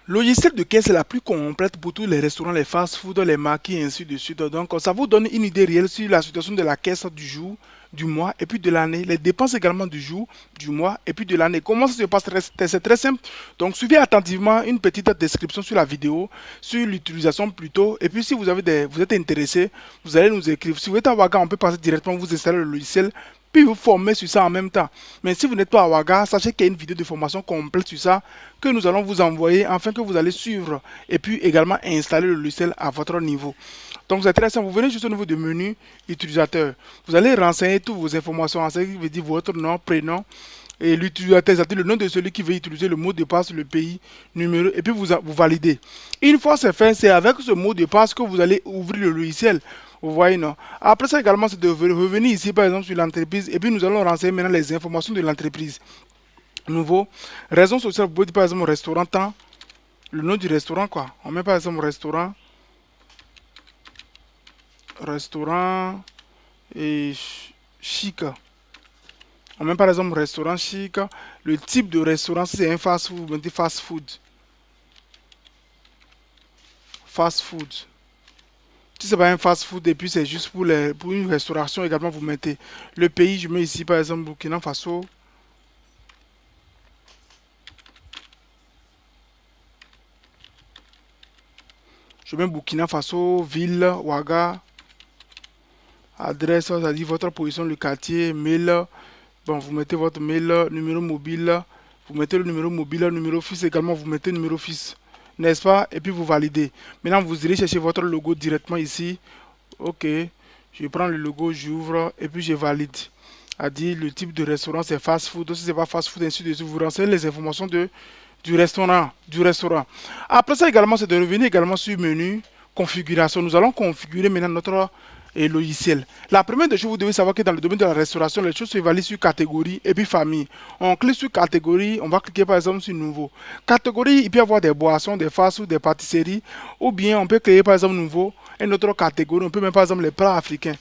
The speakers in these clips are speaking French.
Logiciel de caisse est la plus complète pour tous les restaurants, les fast-food, les marqués et ainsi de suite. Donc, ça vous donne une idée réelle sur la situation de la caisse du jour, du mois et puis de l'année. Les dépenses également du jour, du mois et puis de l'année. Comment ça se passe? C'est très simple. Donc, suivez attentivement une petite description sur la vidéo, sur l'utilisation plutôt. Et puis, si vous êtes intéressé, vous allez nous écrire. Si vous êtes à Ouaga, on peut passer directement, vous installer le logiciel puis vous former sur ça en même temps. Mais si vous n'êtes pas à Ouaga, sachez qu'il y a une vidéo de formation complète sur ça que nous allons vous envoyer afin que vous allez suivre et puis également installer le logiciel à votre niveau. Donc c'est très simple, vous venez juste au niveau du menu utilisateur. Vous allez renseigner toutes vos informations, ce qui veut dire votre nom, prénom et l'utilisateur, c'est-à-dire le nom de celui qui veut utiliser le mot de passe, le pays, numéro, et puis vous validez. Une fois c'est fait, c'est avec ce mot de passe que vous allez ouvrir le logiciel. Vous voyez, non? Après ça également, c'est de revenir ici, par exemple, sur l'entreprise, et puis nous allons renseigner maintenant les informations de l'entreprise. Nouveau, raison sociale, vous pouvez dire par exemple restaurant temps, le nom du restaurant quoi. On met par exemple restaurant, restaurant et chic. On met par exemple restaurant chic, le type de restaurant, si c'est un fast food, vous mettez fast food. Fast food. Si c'est pas un fast food et puis c'est juste pour une restauration également, vous mettez le pays. Je mets ici par exemple Burkina Faso. Je mets Burkina Faso, ville, Ouaga, adresse, ça dit votre position, le quartier, mail. Bon, vous mettez votre mail, numéro mobile, vous mettez le numéro mobile, numéro fixe également, vous mettez le numéro fixe, n'est-ce pas? Et puis vous validez. Maintenant, vous irez chercher votre logo directement ici. Ok, je prends le logo, j'ouvre et puis je valide. A dit le type de restaurant c'est fast food, si c'est pas fast food, ainsi de suite. Vous renseignez les informations du restaurant, Après ça également, c'est de revenir également sur menu configuration. Nous allons configurer maintenant notre logiciel. La première des choses, vous devez savoir que dans le domaine de la restauration, les choses se valident sur catégorie et puis famille. On clique sur catégorie, on va cliquer par exemple sur nouveau. Catégorie, il peut y avoir des boissons, des fast food, des pâtisseries, ou bien on peut créer par exemple nouveau une autre catégorie. On peut mettre par exemple les plats africains.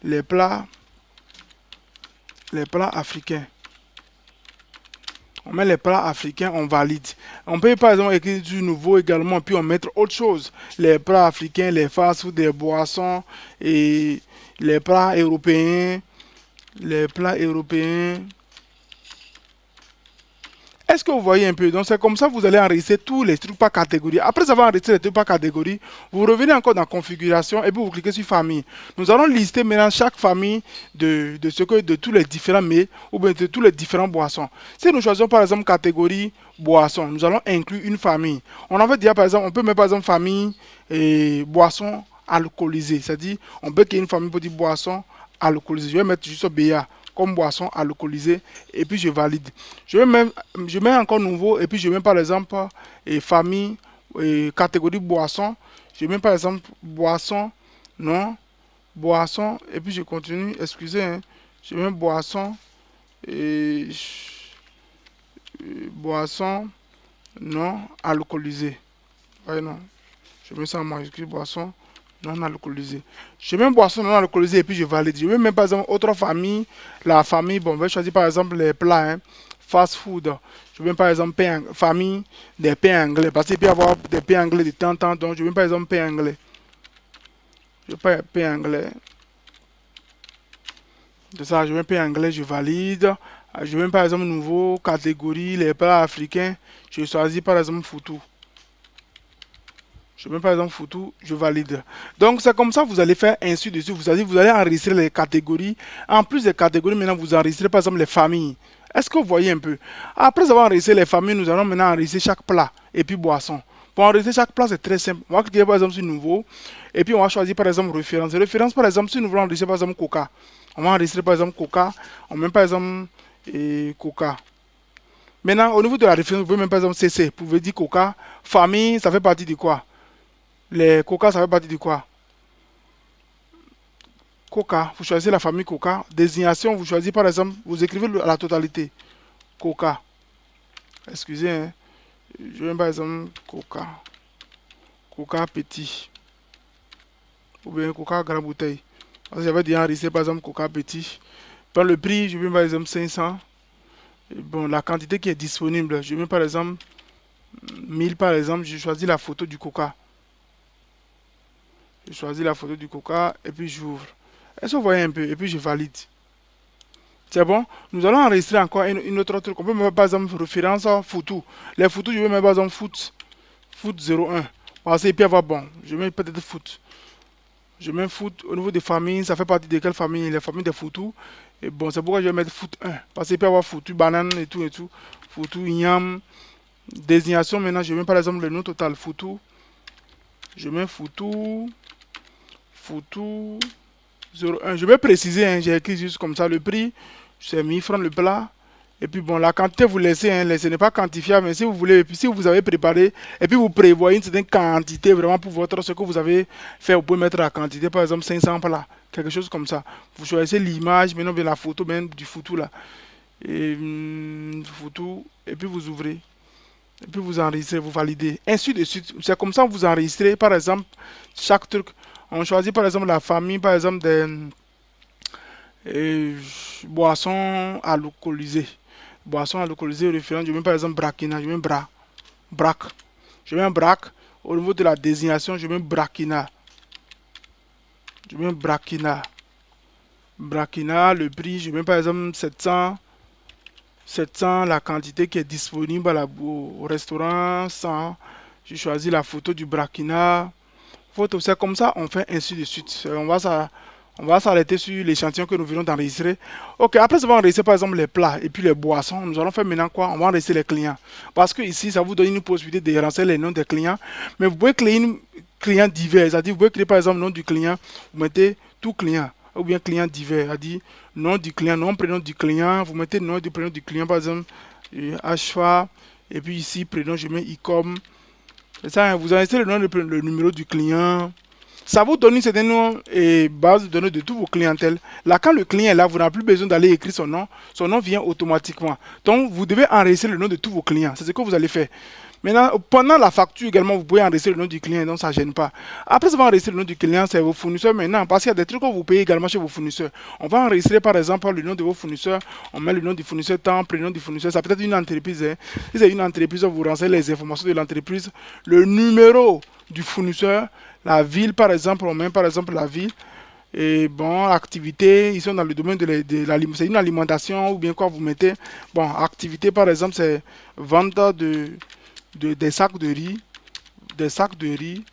Les plats, les plats africains. On met les plats africains, on valide. On peut par exemple écrire du nouveau également, puis on mettre autre chose. Les plats africains, les fast-food, des boissons et les plats européens. Les plats européens. Est-ce que vous voyez un peu? Donc c'est comme ça que vous allez enregistrer tous les trucs par catégorie. Après avoir enregistré les trucs par catégorie, vous revenez encore dans configuration et puis vous cliquez sur famille. Nous allons lister maintenant chaque famille de tous les différents mets ou bien de tous les différents boissons. Si nous choisissons par exemple catégorie boisson, nous allons inclure une famille. On en veut dire par exemple, on peut mettre par exemple famille et boisson alcoolisée. C'est-à-dire, on peut créer une famille pour dire boisson alcoolisée. Je vais mettre juste BA comme boisson alcoolisée et puis je valide. Je mets encore nouveau et puis je mets par exemple famille et catégorie boisson. Je mets par exemple boisson, non, boisson et puis je continue, excusez, hein, je mets boisson et boisson non alcoolisée. Ouais, non, je mets ça en majuscule boisson non alcoolisée. Je mets boisson non alcoolisée et puis je valide. Je mets même par exemple autre famille. La famille, bon, je vais choisir par exemple les plats, hein, fast food. Je mets par exemple famille des pains anglais. Parce qu'il peut y avoir des pains anglais de temps en temps. Donc je mets par exemple pain anglais. Je mets pain anglais. De ça, je mets pain anglais, je valide. Je mets par exemple nouveau catégorie, les plats africains. Je choisis par exemple photo. Je mets par exemple photo, je valide. Donc c'est comme ça que vous allez faire ainsi de suite. Vous allez enregistrer les catégories. En plus des catégories, maintenant vous enregistrez par exemple les familles. Est-ce que vous voyez un peu? Après avoir enregistré les familles, nous allons maintenant enregistrer chaque plat et puis boisson. Pour enregistrer chaque plat, c'est très simple. On va cliquer par exemple sur nouveau et puis on va choisir par exemple référence. Référence par exemple, si nous voulons enregistrer par exemple Coca. On va enregistrer par exemple Coca. On met par exemple Coca. Maintenant, au niveau de la référence, vous pouvez même par exemple CC. Vous pouvez dire Coca. Famille, ça fait partie de quoi? Les Coca, ça fait partie de quoi? Coca, vous choisissez la famille Coca. Désignation, vous choisissez par exemple, vous écrivez la totalité. Coca. Excusez, hein. Je vais par exemple Coca. Coca petit. Ou bien Coca grande bouteille. Parce que j'avais déjà enregistré par exemple Coca petit. Dans le prix, je mets par exemple 500. Et bon, la quantité qui est disponible, je mets par exemple 1000 par exemple, je choisis la photo du coca. Je choisis la photo du coca et puis j'ouvre. Est-ce que vous voyez un peu? Et puis je valide. C'est bon? Nous allons enregistrer encore une autre truc. On peut mettre par exemple référence à photo. Les photos, je vais mettre par exemple foot. Foot 01. Parce qu'il peut y avoir bon. Je mets peut-être foot. Je mets foot au niveau des familles. Ça fait partie de quelle famille? Les familles des photos. Et bon, c'est pourquoi je vais mettre foot 1. Parce qu'il peut y avoir photo, banane et tout et tout. Photo, igname. Désignation, maintenant, je mets par exemple le nom total. Photo. Je mets photo. Photo 01. Je vais préciser, hein, j'ai écrit juste comme ça le prix. C'est 1000 francs le plat. Et puis bon, la quantité, vous laissez, hein, ce n'est pas quantifiable, mais si vous voulez, et puis si vous avez préparé, et puis vous prévoyez une certaine quantité vraiment pour votre, ce que vous avez fait, vous pouvez mettre la quantité, par exemple 500 plats, quelque chose comme ça. Vous choisissez l'image, maintenant bien la photo, même du photo là. Et photo, et puis vous ouvrez, et puis vous enregistrez, vous validez, ainsi de suite. C'est comme ça que vous enregistrez, par exemple, chaque truc. On choisit par exemple la famille, par exemple des et boissons alcoolisées. Boissons alcoolisées référent, je mets par exemple Brakina, je mets Brac. Je mets un Brac. Au niveau de la désignation, je mets Brakina. Je mets Brakina. Brakina, le prix, je mets par exemple 700. 700, la quantité qui est disponible au restaurant, 100. Je choisis la photo du Brakina. Photo, c'est comme ça, on fait ainsi de suite. On va s'arrêter sur l'échantillon que nous venons d'enregistrer. Ok, après avoir enregistré par exemple les plats et puis les boissons, nous allons faire maintenant quoi? On va enregistrer les clients. Parce que ici, ça vous donne une possibilité de renseigner les noms des clients. Mais vous pouvez créer un client divers. C'est-à-dire, vous pouvez créer par exemple le nom du client. Vous mettez tout client. Ou bien client divers. C'est-à-dire, nom du client, nom, prénom du client. Vous mettez le nom du prénom du client, par exemple, HFA. Et puis ici, prénom, je mets ICOM. C'est ça, hein, vous enregistrez le nom, le numéro du client. Ça vous donne une certaine base de données de tous vos clientèles. Là, quand le client est là, vous n'avez plus besoin d'aller écrire son nom. Son nom vient automatiquement. Donc, vous devez enregistrer le nom de tous vos clients. C'est ce que vous allez faire. Maintenant, pendant la facture également, vous pouvez enregistrer le nom du client, donc ça ne gêne pas. Après avoir enregistré le nom du client, c'est vos fournisseurs maintenant, parce qu'il y a des trucs que vous payez également chez vos fournisseurs. On va enregistrer par exemple le nom de vos fournisseurs, on met le nom du fournisseur, temps, prénom du fournisseur, ça peut être une entreprise. Hein. Si c'est une entreprise, vous renseignez les informations de l'entreprise, le numéro du fournisseur, la ville par exemple, on met par exemple la ville. Et bon, activité, ils sont dans le domaine de l'alimentation, c'est une alimentation ou bien quoi vous mettez. Bon, activité par exemple, c'est vente des sacs de riz, des sacs de riz,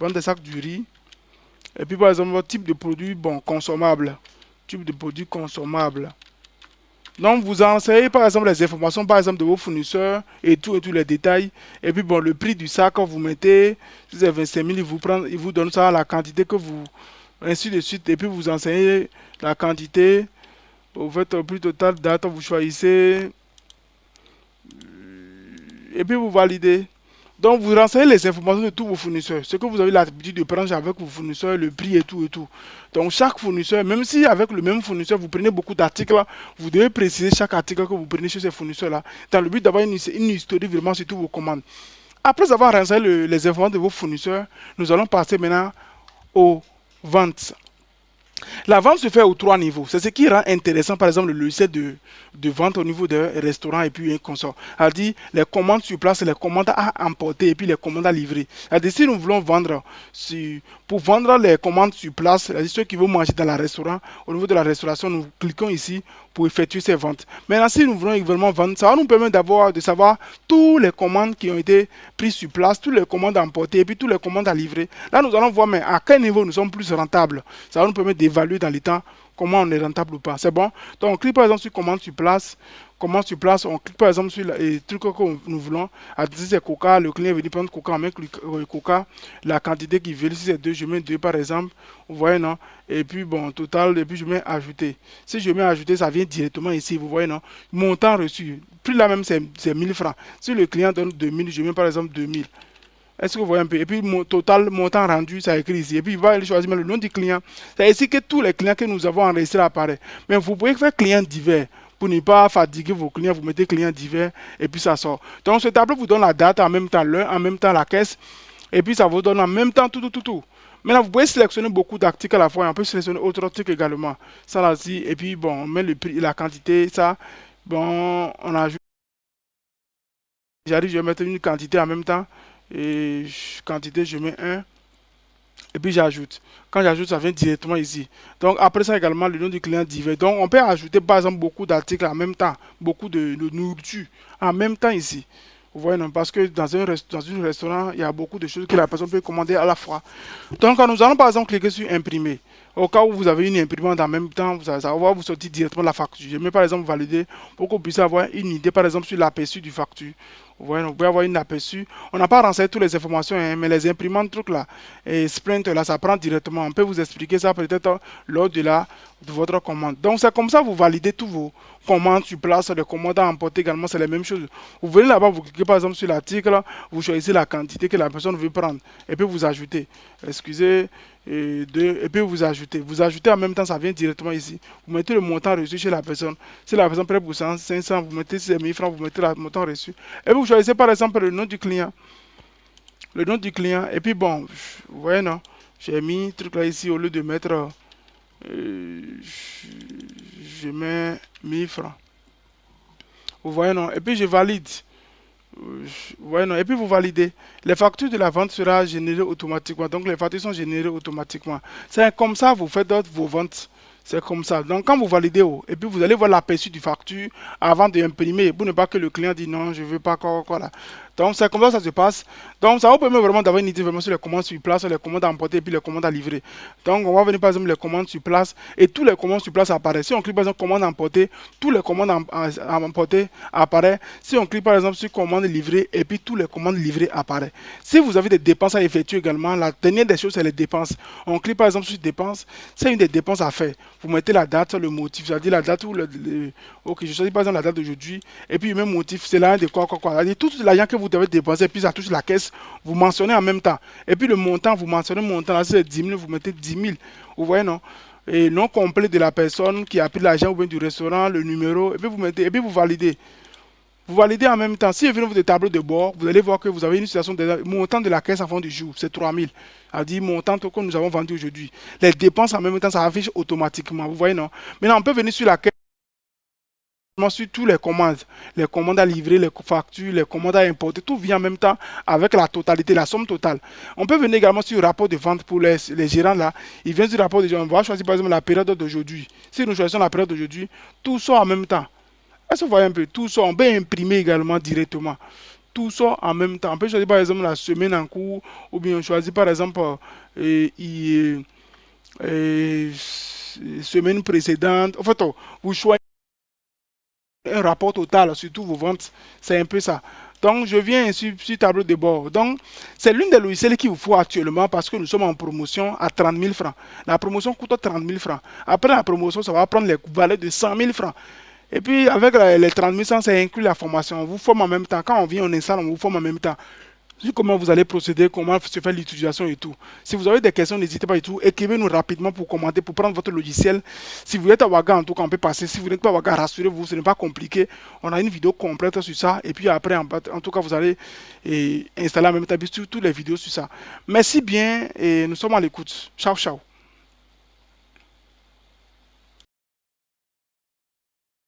vendre des sacs de riz. Et puis par exemple, votre type de produit, bon, consommable. Type de produit consommable. Donc vous enseignez par exemple les informations par exemple de vos fournisseurs et tous les détails. Et puis bon, le prix du sac quand vous mettez, si c'est 25 000, il vous donne ça à la quantité que vous, ainsi de suite. Et puis vous enseignez la quantité. Vous faites un prix total, date, vous choisissez. Et puis vous validez. Donc, vous renseignez les informations de tous vos fournisseurs. Ce que vous avez l'habitude de prendre avec vos fournisseurs, le prix et tout et tout. Donc, chaque fournisseur, même si avec le même fournisseur, vous prenez beaucoup d'articles, vous devez préciser chaque article que vous prenez chez ces fournisseurs-là, dans le but d'avoir une historique vraiment sur toutes vos commandes. Après avoir renseigné les informations de vos fournisseurs, nous allons passer maintenant aux ventes. La vente se fait aux trois niveaux. C'est ce qui rend intéressant, par exemple, le logiciel de vente au niveau des restaurants et puis un consort. C'est-à-dire les commandes sur place, les commandes à emporter et puis les commandes à livrer. C'est-à-dire si nous voulons vendre, pour vendre les commandes sur place, c'est-à-dire ceux qui vont manger dans le restaurant, au niveau de la restauration, nous cliquons ici pour effectuer ces ventes. Maintenant, si nous voulons également vendre, ça va nous permettre de savoir toutes les commandes qui ont été prises sur place, toutes les commandes à emporter et puis toutes les commandes à livrer. Là, nous allons voir mais à quel niveau nous sommes plus rentables. Ça va nous permettre d'évaluer dans les temps comment on est rentable ou pas. C'est bon? Donc, on clique par exemple sur commande sur place. Commande sur place, on clique par exemple sur les trucs que nous voulons. À dire c'est Coca, le client est venu prendre Coca, on met Coca, la quantité qu'il veut. Si c'est 2, je mets 2 par exemple. Vous voyez, non? Et puis, bon, total, et puis je mets ajouter. Si je mets ajouter, ça vient directement ici, vous voyez, non? Montant reçu. Plus là même, c'est 1000 francs. Si le client donne 2000, je mets par exemple 2000. Est-ce que vous voyez un peu? Et puis, mon total montant rendu, ça écrit ici. Et puis, il va aller choisir le nom du client. C'est ici que tous les clients que nous avons enregistrés apparaissent. Mais vous pouvez faire client divers. Pour ne pas fatiguer vos clients, vous mettez client divers et puis ça sort. Donc, ce tableau vous donne la date, en même temps l'heure, en même temps la caisse. Et puis, ça vous donne en même temps tout. Maintenant, vous pouvez sélectionner beaucoup d'articles à la fois. Et on peut sélectionner autre article également. Ça là-ci. Et puis, bon, on met le prix, la quantité, ça. Bon, on ajoute. J'arrive, je vais mettre une quantité en même temps. Et quantité, je mets un. Et puis j'ajoute. Quand j'ajoute, ça vient directement ici. Donc après ça également, le nom du client divers. Donc on peut ajouter par exemple beaucoup d'articles en même temps, beaucoup de nourriture en même temps ici. Vous voyez, non? Parce que dans un restaurant, il y a beaucoup de choses que la personne peut commander à la fois. Donc quand nous allons par exemple cliquer sur imprimer, au cas où vous avez une imprimante en même temps, ça va vous sortir directement la facture. Je mets par exemple valider pour que vous puissiez avoir une idée par exemple sur l'aperçu du facture. Vous voyez, vous pouvez avoir une aperçu. On n'a pas renseigné toutes les informations, hein, mais les imprimantes, trucs là, et Sprint là, ça prend directement. On peut vous expliquer ça peut-être lors de votre commande. Donc c'est comme ça vous validez tous vos commandes sur place, les commandes à emporter également, c'est les mêmes choses. Vous venez là-bas, vous cliquez par exemple sur l'article, vous choisissez la quantité que la personne veut prendre, et puis vous ajoutez. Excusez, et puis vous ajoutez. Vous ajoutez en même temps, ça vient directement ici. Vous mettez le montant reçu chez la personne. Si la personne prête pour 100, 500, vous mettez 1000 francs, vous mettez le montant reçu. Et vous choisissez par exemple le nom du client. Le nom du client. Et puis bon, vous voyez non, j'ai mis truc là ici au lieu de mettre, euh, je mets 1000 francs. Vous voyez non. Et puis je valide. Vous voyez non. Et puis vous validez. Les factures de la vente sera générées automatiquement. Donc les factures sont générées automatiquement. C'est comme ça vous faites vos ventes. C'est comme ça. Donc quand vous validez, et puis vous allez voir l'aperçu du facture avant d'imprimer pour ne pas que le client dise non, je ne veux pas quoi là. Donc c'est comme ça que ça se passe. Donc ça vous permet vraiment d'avoir une idée vraiment sur les commandes sur place, les commandes à emporter et puis les commandes à livrer. Donc on va venir par exemple les commandes sur place et tous les commandes sur place apparaissent. Si on clique par exemple commande à emporter, tous les commandes à emporter apparaissent. Si on clique par exemple sur commande livrée et puis tous les commandes livrées apparaissent. Si vous avez des dépenses à effectuer également, la dernière des choses c'est les dépenses. On clique par exemple sur dépenses, c'est une des dépenses à faire. Vous mettez la date, le motif, c'est-à-dire la date ou ok, je choisis par exemple la date d'aujourd'hui et puis le même motif, c'est l'argent de quoi. C'est-à-dire tout l'argent que vous devez dépenser, puis ça touche la caisse, vous mentionnez en même temps. Et puis le montant, vous mentionnez le montant, là c'est 10 000, vous mettez 10 000. Vous voyez, non? Et nom complet de la personne qui a pris l'argent ou bien du restaurant, le numéro, et puis vous mettez, et puis vous validez. Vous validez en même temps. Si vous venez votre tableau de bord, vous allez voir que vous avez une situation de montant de la caisse en fin du jour, c'est 3 000. A dit montant que nous avons vendu aujourd'hui. Les dépenses en même temps, ça affiche automatiquement. Vous voyez, non? Maintenant, on peut venir sur la caisse, sur tous les commandes à livrer, les factures, les commandes à importer, tout vient en même temps avec la totalité, la somme totale. On peut venir également sur le rapport de vente pour les gérants là. Il vient sur le rapport de vente. On va choisir par exemple la période d'aujourd'hui. Si nous choisissons la période d'aujourd'hui, tout sort en même temps. Est-ce que vous voyez un peu? Tout sort. On peut imprimer également directement. Tout sort en même temps. On peut choisir par exemple la semaine en cours ou bien on choisit par exemple euh, semaine précédente. En fait, vous choisissez un rapport total sur tous vos ventes. C'est un peu ça. Donc, je viens sur tableau de bord. Donc, c'est l'une des logiciels qu'il vous faut actuellement parce que nous sommes en promotion à 30 000 francs. La promotion coûte 30 000 francs. Après la promotion, ça va prendre les valeurs de 100 000 francs. Et puis, avec les 30 000 francs, ça inclut la formation. On vous forme en même temps. Quand on vient, on installe, on vous forme en même temps. Comment vous allez procéder, comment se fait l'utilisation et tout. Si vous avez des questions, n'hésitez pas du tout. Écrivez-nous rapidement pour commenter, pour prendre votre logiciel. Si vous êtes à Ouaga, en tout cas, on peut passer. Si vous n'êtes pas à Ouaga, rassurez-vous, ce n'est pas compliqué. On a une vidéo complète sur ça. Et puis après, en tout cas, vous allez installer en même temps sur toutes les vidéos sur ça. Merci bien et nous sommes à l'écoute. Ciao, ciao.